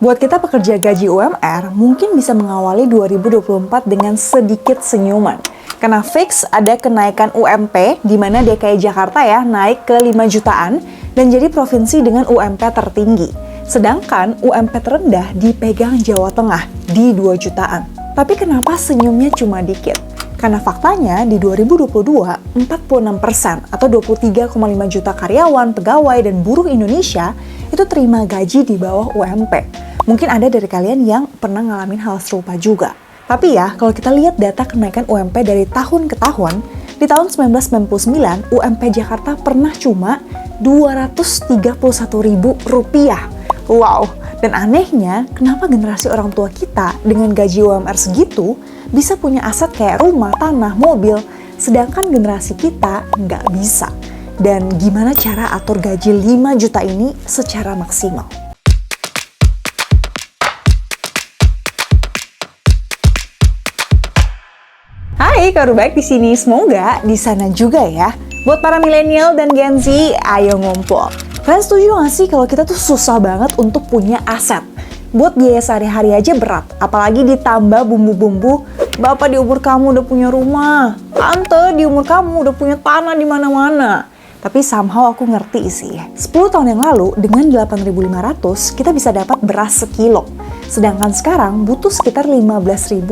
Buat kita pekerja gaji UMR, mungkin bisa mengawali 2024 dengan sedikit senyuman. Karena fix ada kenaikan UMP, di mana DKI Jakarta ya naik ke 5 jutaan dan jadi provinsi dengan UMP tertinggi. Sedangkan UMP terendah dipegang Jawa Tengah di 2 jutaan. Tapi kenapa senyumnya cuma dikit? Karena faktanya di 2022, 46% atau 23,5 juta karyawan, pegawai, dan buruh Indonesia itu terima gaji di bawah UMP. Mungkin ada dari kalian yang pernah ngalamin hal serupa juga. Tapi ya, kalau kita lihat data kenaikan UMP dari tahun ke tahun, di tahun 1999, UMP Jakarta pernah cuma Rp231.000. Wow, dan anehnya, kenapa generasi orang tua kita dengan gaji UMR segitu bisa punya aset kayak rumah, tanah, mobil, sedangkan generasi kita nggak bisa. Dan gimana cara atur gaji 5 juta ini secara maksimal? Hai, kabar baik di sini. Semoga di sana juga ya. Buat para milenial dan Gen Z, ayo ngumpul. Kalian setuju gak sih kalau kita tuh susah banget untuk punya aset? Buat biaya sehari-hari aja berat, apalagi ditambah bumbu-bumbu. Bapak di umur kamu udah punya rumah, tante di umur kamu udah punya tanah di mana-mana. Tapi somehow aku ngerti sih. 10 tahun yang lalu dengan 8.500 kita bisa dapat beras sekilo. Sedangkan sekarang butuh sekitar 15.200,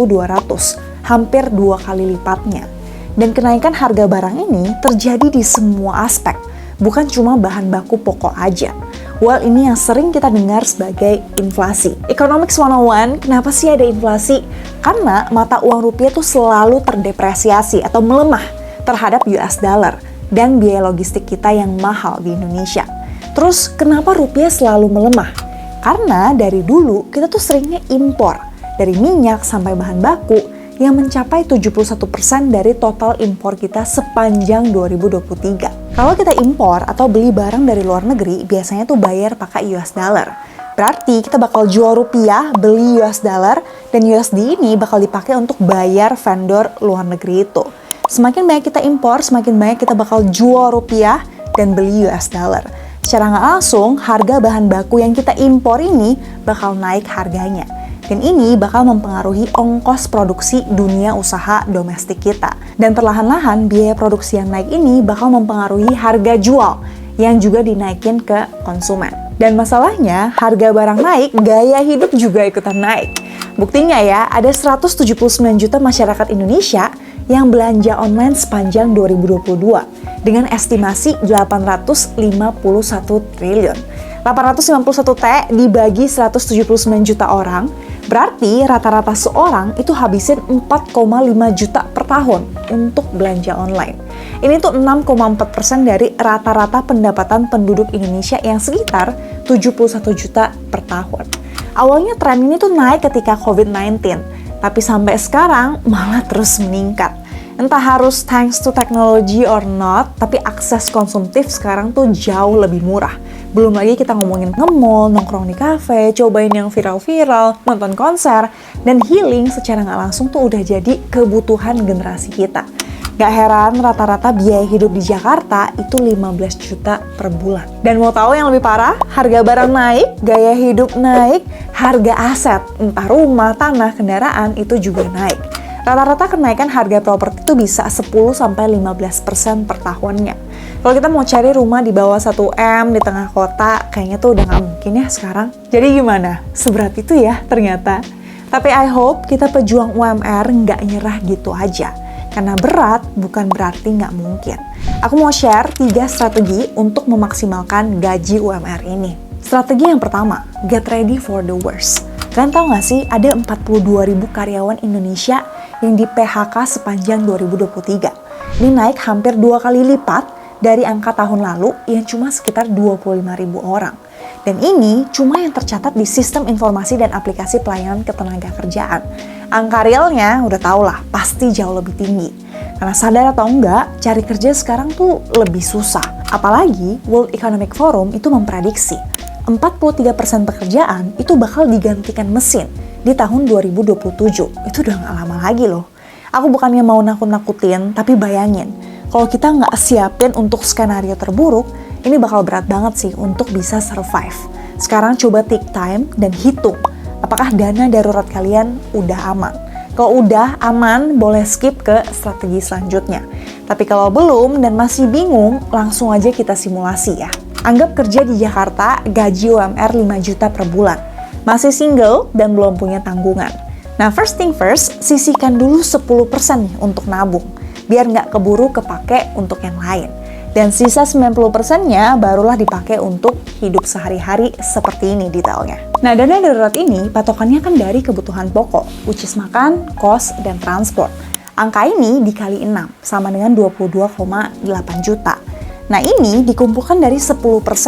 hampir 2 kali lipatnya. Dan kenaikan harga barang ini terjadi di semua aspek, bukan cuma bahan baku pokok aja. Well, ini yang sering kita dengar sebagai inflasi. Economics 101, kenapa sih ada inflasi? Karena mata uang rupiah tuh selalu terdepresiasi atau melemah terhadap US dollar dan biaya logistik kita yang mahal di Indonesia. Terus, kenapa rupiah selalu melemah? Karena dari dulu kita tuh seringnya impor, dari minyak sampai bahan baku, yang mencapai 71% dari total impor kita sepanjang 2023. Kalau kita impor atau beli barang dari luar negeri, biasanya tuh bayar pakai US dollar. Berarti kita bakal jual rupiah, beli US dollar, dan USD ini bakal dipakai untuk bayar vendor luar negeri itu. Semakin banyak kita impor, semakin banyak kita bakal jual rupiah dan beli US dollar. Secara nggak langsung, harga bahan baku yang kita impor ini bakal naik harganya. Dan ini bakal mempengaruhi ongkos produksi dunia usaha domestik kita. Dan perlahan-lahan biaya produksi yang naik ini bakal mempengaruhi harga jual yang juga dinaikin ke konsumen. Dan masalahnya, harga barang naik, gaya hidup juga ikutan naik. Buktinya ya, ada 179 juta masyarakat Indonesia yang belanja online sepanjang 2022 dengan estimasi 851 triliun. 851 T dibagi 179 juta orang, berarti rata-rata seorang itu habisin 4,5 juta per tahun untuk belanja online. Ini tuh 6,4% dari rata-rata pendapatan penduduk Indonesia yang sekitar 71 juta per tahun. Awalnya tren ini tuh naik ketika COVID-19, tapi sampai sekarang malah terus meningkat. Entah harus thanks to technology or not, tapi akses konsumtif sekarang tuh jauh lebih murah. Belum lagi kita ngomongin nge-mall, nongkrong di kafe, cobain yang viral-viral, nonton konser, dan healing secara nggak langsung tuh udah jadi kebutuhan generasi kita. Gak heran rata-rata biaya hidup di Jakarta itu 15 juta per bulan. Dan mau tahu yang lebih parah? Harga barang naik, gaya hidup naik, harga aset, entah rumah, tanah, kendaraan itu juga naik. Rata-rata kenaikan harga properti itu bisa 10-15% per tahunnya. Kalau kita mau cari rumah di bawah 1M di tengah kota, kayaknya tuh udah nggak mungkin ya sekarang. Jadi gimana? Seberat itu ya ternyata. Tapi I hope kita pejuang UMR nggak nyerah gitu aja. Karena berat bukan berarti nggak mungkin. Aku mau share 3 strategi untuk memaksimalkan gaji UMR ini. Strategi yang pertama, get ready for the worst. Kalian tahu nggak sih ada 42.000 karyawan Indonesia yang di PHK sepanjang 2023. Ini naik hampir 2 kali lipat dari angka tahun lalu yang cuma sekitar 25.000 orang. Dan ini cuma yang tercatat di sistem informasi dan aplikasi pelayanan ketenagakerjaan. Angka realnya udah tau lah, pasti jauh lebih tinggi. Karena sadar atau enggak, cari kerja sekarang tuh lebih susah. Apalagi World Economic Forum itu memprediksi 43% pekerjaan itu bakal digantikan mesin di tahun 2027. Itu udah gak lama lagi loh. Aku bukannya mau nakut-nakutin, tapi bayangin, kalau kita nggak siapin untuk skenario terburuk, ini bakal berat banget sih untuk bisa survive. Sekarang coba take time dan hitung apakah dana darurat kalian udah aman. Kalau udah aman, boleh skip ke strategi selanjutnya. Tapi kalau belum dan masih bingung, langsung aja kita simulasi ya. Anggap kerja di Jakarta, gaji UMR 5 juta per bulan. Masih single dan belum punya tanggungan. Nah, first thing first, sisihkan dulu 10% nih untuk nabung. Biar nggak keburu kepake untuk yang lain. Dan sisa 90%-nya barulah dipakai untuk hidup sehari-hari seperti ini detailnya. Nah, dana darurat ini patokannya kan dari kebutuhan pokok, which is makan, kos, dan transport. Angka ini dikali 6, sama dengan 22,8 juta. Nah, ini dikumpulkan dari 10%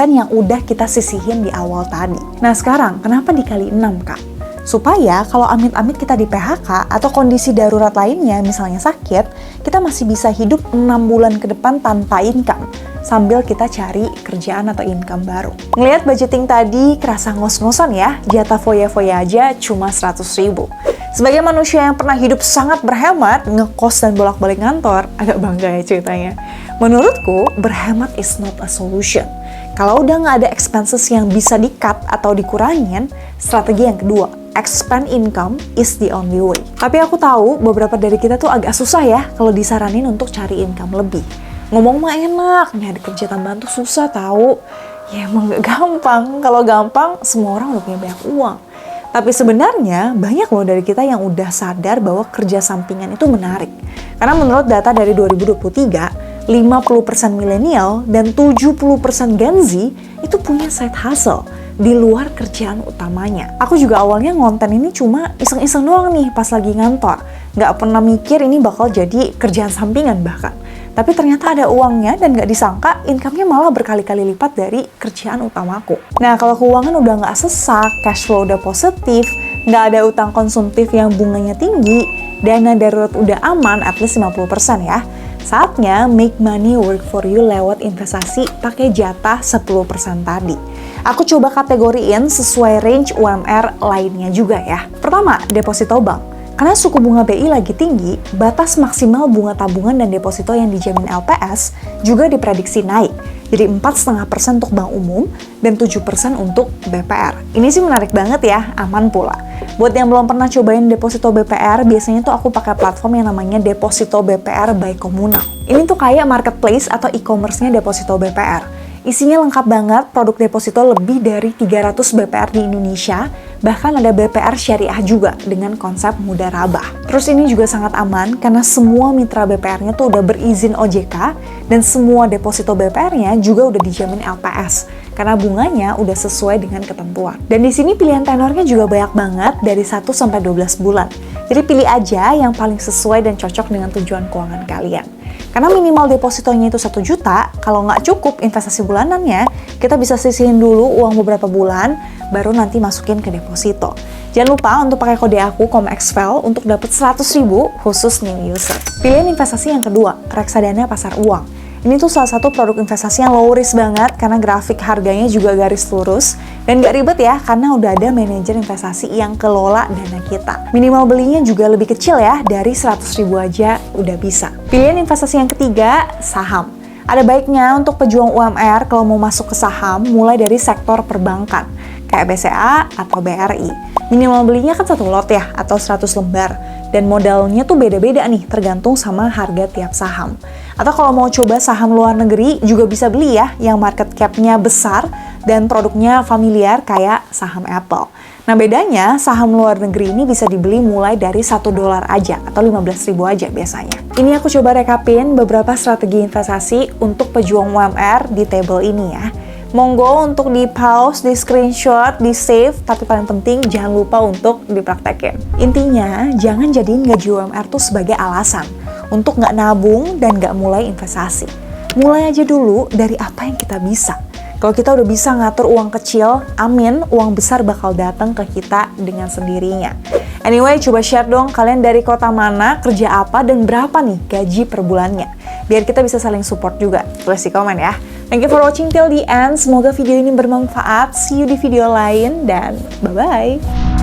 yang udah kita sisihin di awal tadi. Nah, sekarang kenapa dikali 6, Kak? Supaya kalau amit-amit kita di PHK atau kondisi darurat lainnya, misalnya sakit, kita masih bisa hidup 6 bulan ke depan tanpa income, sambil kita cari kerjaan atau income baru. Ngelihat budgeting tadi, kerasa ngos-ngosan ya, jatah foya-foya aja cuma 100 ribu. Sebagai manusia yang pernah hidup sangat berhemat, ngekos dan bolak-balik kantor, agak bangga ya ceritanya. Menurutku, berhemat is not a solution. Kalau udah nggak ada expenses yang bisa di-cut atau dikurangin, strategi yang kedua, expand income is the only way. Tapi aku tahu beberapa dari kita tuh agak susah ya kalau disaranin untuk cari income lebih. Ngomong mah enak, nyari kerja tambahan tuh susah tahu. Ya emang gak gampang. Kalau gampang, semua orang udah punya banyak uang. Tapi sebenarnya banyak loh dari kita yang udah sadar bahwa kerja sampingan itu menarik. Karena menurut data dari 2023, 50% milenial dan 70% Gen Z itu punya side hustle di luar kerjaan utamanya. Aku juga awalnya ngonten ini cuma iseng-iseng doang nih pas lagi ngantor. Nggak pernah mikir ini bakal jadi kerjaan sampingan bahkan. Tapi ternyata ada uangnya dan nggak disangka income-nya malah berkali-kali lipat dari kerjaan utamaku. Nah, kalau keuangan udah nggak sesak, cash flow udah positif, nggak ada utang konsumtif yang bunganya tinggi, dana darurat udah aman at least 50% ya. Saatnya make money work for you lewat investasi pakai jatah 10% tadi. Aku coba kategoriin sesuai range UMR lainnya juga ya. Pertama, deposito bank. Karena suku bunga BI lagi tinggi, batas maksimal bunga tabungan dan deposito yang dijamin LPS juga diprediksi naik. Jadi 4,5% untuk bank umum dan 7% untuk BPR. Ini sih menarik banget ya, aman pula. Buat yang belum pernah cobain deposito BPR, biasanya tuh aku pakai platform yang namanya Deposito BPR by Komunal. Ini tuh kayak marketplace atau e-commerce-nya Deposito BPR. Isinya lengkap banget, produk deposito lebih dari 300 BPR di Indonesia, bahkan ada BPR syariah juga dengan konsep mudah rabah. Terus ini juga sangat aman karena semua mitra BPR-nya tuh udah berizin OJK dan semua deposito BPR-nya juga udah dijamin LPS karena bunganya udah sesuai dengan ketentuan. Dan di sini pilihan tenornya juga banyak banget dari 1 sampai 12 bulan. Jadi pilih aja yang paling sesuai dan cocok dengan tujuan keuangan kalian. Karena minimal depositonya itu 1 juta, kalau nggak cukup investasi bulanannya, kita bisa sisihin dulu uang beberapa bulan, baru nanti masukin ke deposito. Jangan lupa untuk pakai kode aku COMEXVEL untuk dapat 100.000 khusus new user. Pilihan investasi yang kedua, reksadana pasar uang. Ini tuh salah satu produk investasi yang low risk banget karena grafik harganya juga garis lurus dan gak ribet ya karena udah ada manajer investasi yang kelola dana kita. Minimal belinya juga lebih kecil ya, dari 100.000 aja udah bisa. Pilihan investasi yang ketiga, saham. Ada baiknya untuk pejuang UMR kalau mau masuk ke saham mulai dari sektor perbankan kayak BCA atau BRI. Minimal belinya kan 1 lot ya atau 100 lembar. Dan modalnya tuh beda-beda nih, tergantung sama harga tiap saham. Atau kalau mau coba saham luar negeri, juga bisa beli ya, yang market cap-nya besar dan produknya familiar kayak saham Apple. Nah bedanya, saham luar negeri ini bisa dibeli mulai dari $1 aja, atau 15.000 aja biasanya. Ini aku coba rekapin beberapa strategi investasi untuk pejuang UMR di table ini ya. Monggo untuk di-pause, di-screenshot, di-save, tapi paling penting jangan lupa untuk dipraktekin. Intinya, jangan jadiin gaji UMR tuh sebagai alasan untuk nggak nabung dan nggak mulai investasi. Mulai aja dulu dari apa yang kita bisa. Kalau kita udah bisa ngatur uang kecil, amin, uang besar bakal datang ke kita dengan sendirinya. Anyway, coba share dong kalian dari kota mana, kerja apa, dan berapa nih gaji per bulannya. Biar kita bisa saling support juga. Tulis di komen ya. Thank you for watching till the end. Semoga video ini bermanfaat. See you di video lain dan bye-bye.